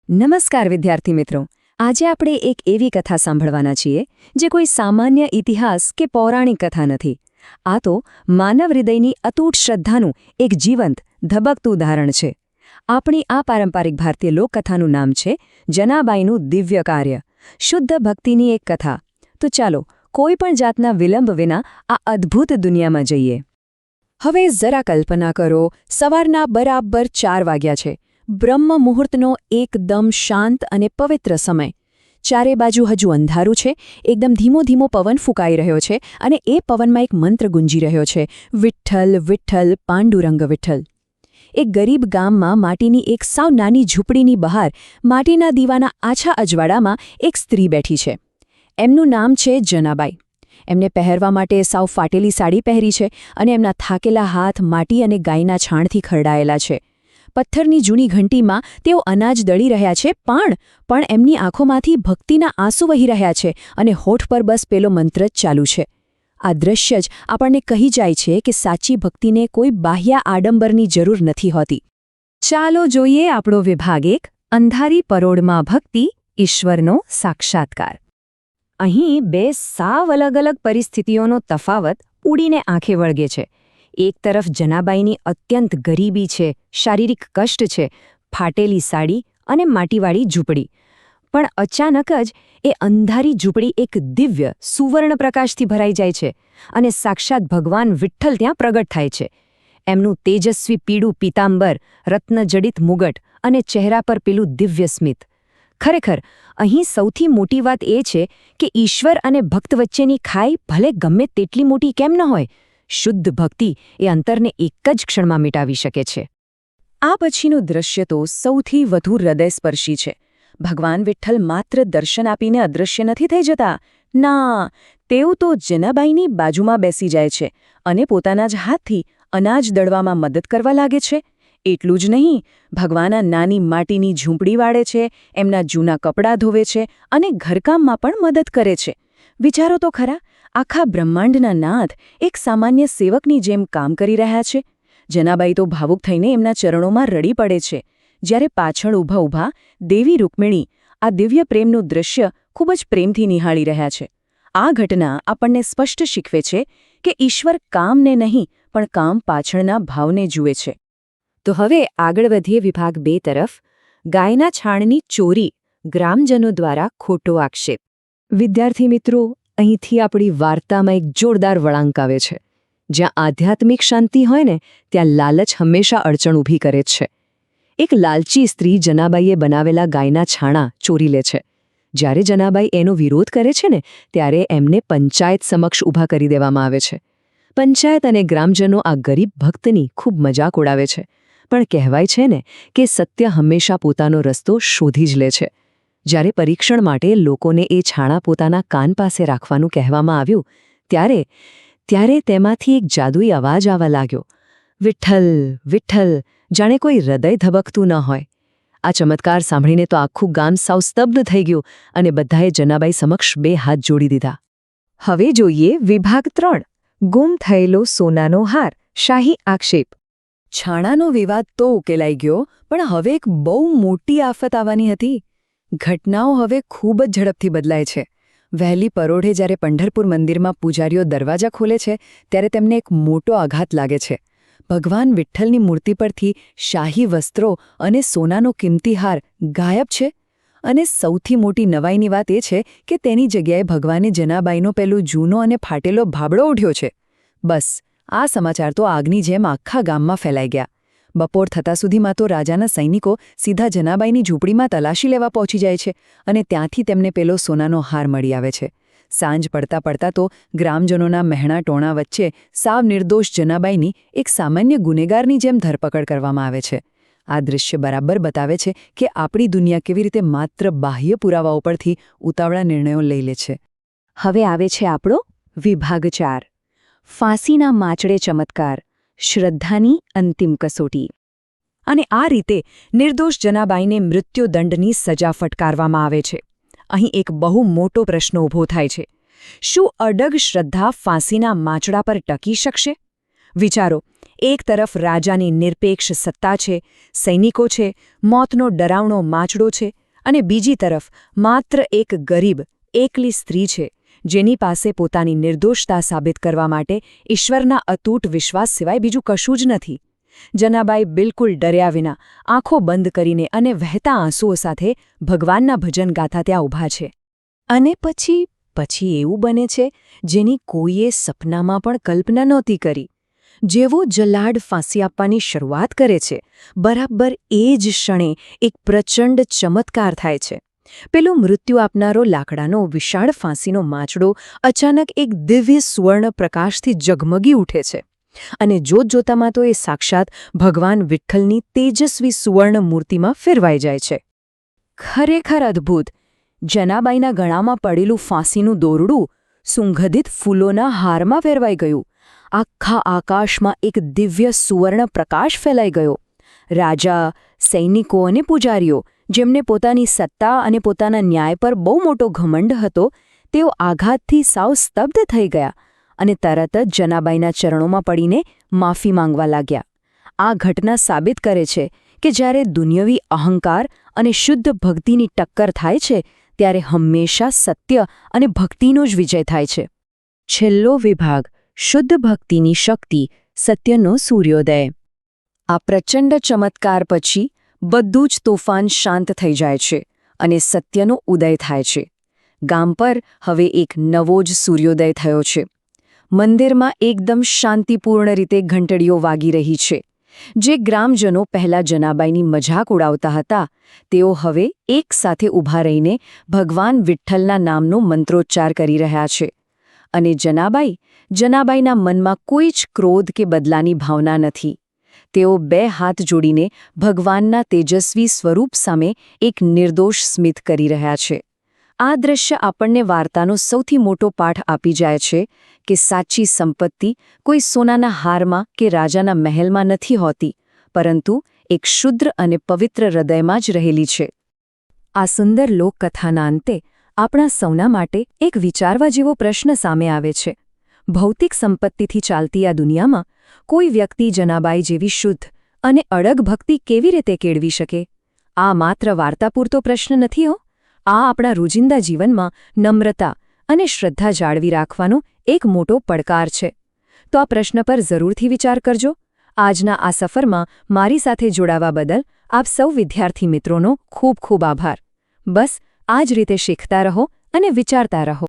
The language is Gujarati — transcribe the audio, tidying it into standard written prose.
નમસ્કાર વિદ્યાર્થી મિત્રો, આજે આપણે એક એવી કથા સાંભળવાના છીએ જે કોઈ સામાન્ય ઇતિહાસ કે પૌરાણિક કથા નથી. આ તો માનવ હૃદયની અતૂટ શ્રદ્ધાનું એક જીવંત, ધબકતું ઉદાહરણ છે. આપણી આ પારંપરિક ભારતીય લોકકથાનું નામ છે જનાબાઈનું દિવ્ય કાર્ય, શુદ્ધ ભક્તિની એક કથા. તો ચાલો કોઈ પણ જાતના વિલંબ વિના આ અદ્ભુત દુનિયામાં જઈએ. હવે જરા કલ્પના કરો, સવારના બરાબર 4 વાગ્યા છે. બ્રહ્મ મુહૂર્તનો એકદમ શાંત અને પવિત્ર સમય. ચારે બાજુ હજુ અંધારું છે, એકદમ ધીમો ધીમો પવન ફૂંકાઈ રહ્યો છે અને એ પવનમાં એક મંત્ર ગુંજી રહ્યો છે, વિઠ્ઠલ વિઠ્ઠલ પાંડુરંગ વિઠ્ઠલ. એક ગરીબ ગામમાં માટીની એક સાવ નાની ઝૂંપડીની બહાર માટીના દીવાના આછા અજવાળામાં એક સ્ત્રી બેઠી છે. એમનું નામ છે જનાબાઈ. એમને પહેરવા માટે સાવ ફાટેલી સાડી પહેરી છે અને એમના થાકેલા હાથ માટી અને ગાયના છાણથી ખરડાયેલા છે. પથ્થરની જૂની ઘંટીમાં તેઓ અનાજ દળી રહ્યા છે, પણ એમની આંખોમાંથી ભક્તિના આંસુ વહી રહ્યા છે અને હોઠ પર બસ પેલો મંત્ર જ ચાલુ છે. આ દ્રશ્ય જ આપણને કહી જાય છે કે સાચી ભક્તિને કોઈ બાહ્ય આડંબરની જરૂર નથી હોતી. ચાલો જોઈએ આપણો વિભાગ 1, અંધારી પરોળમાં ભક્તિ, ઈશ્વરનો સાક્ષાત્કાર. અહીં બે સાવ અલગ અલગ પરિસ્થિતિઓનો તફાવત ઉડીને આંખે વળગે છે. એક તરફ જનાબાઈની અત્યંત ગરીબી છે, શારીરિક કષ્ટ છે, ફાટેલી સાડી અને માટીવાળી ઝૂંપડી. પણ અચાનક જ એ અંધારી ઝૂંપડી એક દિવ્ય, સુવર્ણ પ્રકાશથી ભરાઈ જાય છે અને સાક્ષાત ભગવાન વિઠ્ઠલ ત્યાં પ્રગટ થાય છે. એમનું તેજસ્વી પીળું પીતાંબર, રત્નજડિત મુગટ અને ચહેરા પર પેલું દિવ્ય સ્મિત. ખરેખર અહીં સૌથી મોટી વાત એ છે કે ઈશ્વર અને ભક્ત વચ્ચેની ખાઈ ભલે ગમે તેટલી મોટી કેમ ન હોય, શુદ્ધ ભક્તિ એ અંતરને એક જ ક્ષણમાં મિટાવી શકે છે. આ પછીનું દૃશ્ય તો સૌથી વધુ હૃદયસ્પર્શી છે. ભગવાન વિઠ્ઠલ માત્ર દર્શન આપીને અદૃશ્ય નથી થઈ જતા. ના, તેઓ તો જનાબાઈની બાજુમાં બેસી જાય છે અને પોતાના જ હાથથી અનાજ દળવામાં મદદ કરવા લાગે છે. એટલું જ નહીં, ભગવાન નાની માટીની ઝૂંપડી વાળે છે, એમના જૂના કપડાં ધોવે છે અને ઘરકામમાં પણ મદદ કરે છે. વિચારો તો ખરા, આખા બ્રહ્માંડના નાથ એક સામાન્ય સેવકની જેમ કામ કરી રહ્યા છે. જનાબાઈ તો ભાવુક થઈને એમના ચરણોમાં રડી પડે છે. જ્યારે પાછળ ઊભા દેવી રૂકમિણી આ દિવ્ય પ્રેમનું દૃશ્ય ખૂબ જ પ્રેમથી નિહાળી રહ્યા છે. આ ઘટના આપણને સ્પષ્ટ શીખવે છે કે ઈશ્વર કામને નહીં પણ કામ પાછળના ભાવને જુએ છે. તો હવે આગળ વધીએ વિભાગ 2 તરફ. ગાયના છાણની ચોરી, ગ્રામજનો દ્વારા ખોટો આક્ષેપ. વિદ્યાર્થી મિત્રો, અહીંથી આપણી વાર્તામાં એક જોરદાર વળાંક આવે છે. જ્યાં આધ્યાત્મિક શાંતિ હોય ને, ત્યાં લાલચ હંમેશા અડચણ ઊભી કરે જ છે. એક લાલચી સ્ત્રી જનાબાઈએ બનાવેલા ગાયના છાણા ચોરી લે છે. જ્યારે જનાબાઈ એનો વિરોધ કરે છે ને, ત્યારે એમને પંચાયત સમક્ષ ઊભા કરી દેવામાં આવે છે. પંચાયત અને ગ્રામજનો આ ગરીબ ભક્તની ખૂબ મજાક ઉડાવે છે. પણ કહેવાય છે ને કે સત્ય હંમેશા પોતાનો રસ્તો શોધી જ લે છે. જ્યારે પરીક્ષણ માટે લોકોને એ છાણા પોતાના કાન પાસે રાખવાનું કહેવામાં આવ્યું, ત્યારે તેમાંથી એક જાદુઈ અવાજ આવવા લાગ્યો, વિઠ્ઠલ વિઠ્ઠલ, જાણે કોઈ હૃદય ધબકતું ન હોય. આ ચમત્કાર સાંભળીને તો આખું ગામ સાવ સ્તબ્ધ થઈ ગયું અને બધાએ જનાબાઈ સમક્ષ 2 હાથ જોડી દીધા. હવે જોઈએ વિભાગ 3, ગુમ થયેલો સોનાનો હાર, શાહી આક્ષેપ. છાણાનો વિવાદ તો ઉકેલાઈ ગયો, પણ હવે એક બહુ મોટી આફત આવવાની હતી. ઘટનાઓ હવે ખૂબ જ ઝડપથી બદલાય છે. વહેલી પરોઢે જ્યારે પંઢરપુર મંદિરમાં પૂજારીઓ દરવાજા ખોલે છે, ત્યારે તેમને એક મોટો આઘાત લાગે છે. ભગવાન વિઠ્ઠલની મૂર્તિ પરથી શાહી વસ્ત્રો અને સોનાનો કિંમતી હાર ગાયબ છે. અને સૌથી મોટી નવાઈની વાત એ છે કે તેની જગ્યાએ ભગવાને જનાબાઈનો પેલો જૂનો અને ફાટેલો ભાબડો ઉઠ્યો છે. બસ, આ સમાચાર તો આગની જેમ આખા ગામમાં ફેલાઈ ગયા. બપોર થતાં સુધીમાં તો રાજાના સૈનિકો સીધા જનાબાઈની ઝૂંપડીમાં તલાશી લેવા પહોંચી જાય છે અને ત્યાંથી તેમને પેલો સોનાનો હાર મળી આવે છે. સાંજ પડતા તો ગ્રામજનોના મહેણા ટોણા વચ્ચે સાવ નિર્દોષ જનાબાઈની એક સામાન્ય ગુનેગારની જેમ ધરપકડ કરવામાં આવે છે. આ દૃશ્ય બરાબર બતાવે છે કે આપણી દુનિયા કેવી રીતે માત્ર બાહ્ય પુરાવાઓ પરથી ઉતાવળા નિર્ણયો લઈ લે છે. હવે આવે છે આપણો વિભાગ 4, ફાંસીના માચડે ચમત્કાર, શ્રદ્ધાની અંતિમ કસોટી. અને આ રીતે નિર્દોષ જનાબાઈને મૃત્યુદંડની સજા ફટકારવામાં આવે છે. અહીં એક બહુ મોટો પ્રશ્ન ઊભો થાય છે. શું અડગ શ્રદ્ધા ફાંસીના માચડા પર ટકી શકશે? વિચારો, એક તરફ રાજાની નિરપેક્ષ સત્તા છે, સૈનિકો છે, મોતનો ડરાવણો માચડો છે, અને બીજી તરફ માત્ર એક ગરીબ, એકલી સ્ત્રી છે, જેની પાસે પોતાની નિર્દોષતા સાબિત કરવા માટે ઈશ્વરના અતૂટ વિશ્વાસ સિવાય બીજું કશું જ નથી. જનાબાઈ બિલકુલ ડર્યા વિના, આંખો બંધ કરીને અને વહેતા આંસુઓ સાથે ભગવાનના ભજન ગાતા ત્યાં ઊભા છે. અને પછી એવું બને છે જેની કોઈએ સપનામાં પણ કલ્પના નહોતી કરી. જેવો જલાડ ફાંસી આપવાની શરૂઆત કરે છે, બરાબર એ જ ક્ષણે એક પ્રચંડ ચમત્કાર થાય છે. પેલો મૃત્યુ આપનારો લાકડાનો વિશાળ ફાંસીનો માચડો અચાનક એક દિવ્ય સુવર્ણ પ્રકાશથી ઝગમગી ઉઠે છે. અને જોતજોતામાં તો એ સાક્ષાત ભગવાન વિઠ્ઠલની તેજસ્વી સુવર્ણ મૂર્તિમાં ફેરવાઈ જાય છે. ખરેખર અદ્ભુત! જનાબાઈના ગળામાં પડેલું ફાંસીનું દોરડું સુગંધિત ફૂલોના હારમાં ફેરવાઈ ગયું. આખા આકાશમાં એક દિવ્ય સુવર્ણ પ્રકાશ ફેલાઈ ગયો. રાજા, સૈનિકો અને પૂજારીઓ, જેમને પોતાની સત્તા અને પોતાના ન્યાય પર બહુ મોટો ઘમંડ હતો, તેઓ આઘાતથી સાવ સ્તબ્ધ થઈ ગયા અને તરત જ જનાબાઈના ચરણોમાં પડીને માફી માંગવા લાગ્યા. આ ઘટના સાબિત કરે છે કે જ્યારે દુન્યવી અહંકાર અને શુદ્ધ ભક્તિની ટક્કર થાય છે, ત્યારે હંમેશા સત્ય અને ભક્તિનો જ વિજય થાય છે. છેલ્લો વિભાગ: શુદ્ધ ભક્તિની શક્તિ, સત્યનો સૂર્યોદય. આ પ્રચંડ ચમત્કાર પછી બધું જ તોફાન શાંત થઈ જાય છે અને સત્યનો ઉદય થાય છે. ગામ પર હવે એક નવો જ સૂર્યોદય થયો છે. મંદિરમાં એકદમ શાંતિપૂર્ણ રીતે ઘંટડીઓ વાગી રહી છે. જે ગ્રામજનો પહેલા જનાબાઈની મજાક ઉડાવતા હતા, તેઓ હવે એક સાથે ઊભા રહીને ભગવાન વિઠ્ઠલના નામનો મંત્રોચ્ચાર કરી રહ્યા છે. અને જનાબાઈના મનમાં કોઈ જ ક્રોધ કે બદલાની ભાવના નથી. તેઓ બે હાથ જોડીને ભગવાનના તેજસ્વી સ્વરૂપ સામે એક નિર્દોષ સ્મિત કરી રહ્યા છે. આ દ્રશ્ય આપણને વાર્તાનો સૌથી મોટો પાઠ આપી જાય છે કે સાચી સંપત્તિ કોઈ સોનાના હારમાં કે રાજાના મહેલમાં નથી હોતી, પરંતુ એક શુદ્ધ અને પવિત્ર હૃદયમાં જ રહેલી છે. આ સુંદર લોકકથાના અંતે આપણા સૌના માટે એક વિચારવા જેવો પ્રશ્ન સામે આવે છે. ભૌતિક સંપત્તિથી ચાલતી આ દુનિયામાં કોઈ વ્યક્તિ જનાબાઈ જેવી શુદ્ધ અને અડગ ભક્તિ કેવી રીતે કેળવી શકે? આ માત્ર વાર્તા પૂરતો પ્રશ્ન નથી હો. આ આપણા રોજિંદા જીવનમાં નમ્રતા અને શ્રદ્ધા જાળવી રાખવાનો એક મોટો પડકાર છે. તો આ પ્રશ્ન પર જરૂરથી વિચાર કરજો. આજના આ સફરમાં મારી સાથે જોડાવા બદલ આપ સૌ વિદ્યાર્થી મિત્રોનો ખૂબ ખૂબ આભાર. બસ આ જ રીતે શીખતા રહો અને વિચારતા રહો.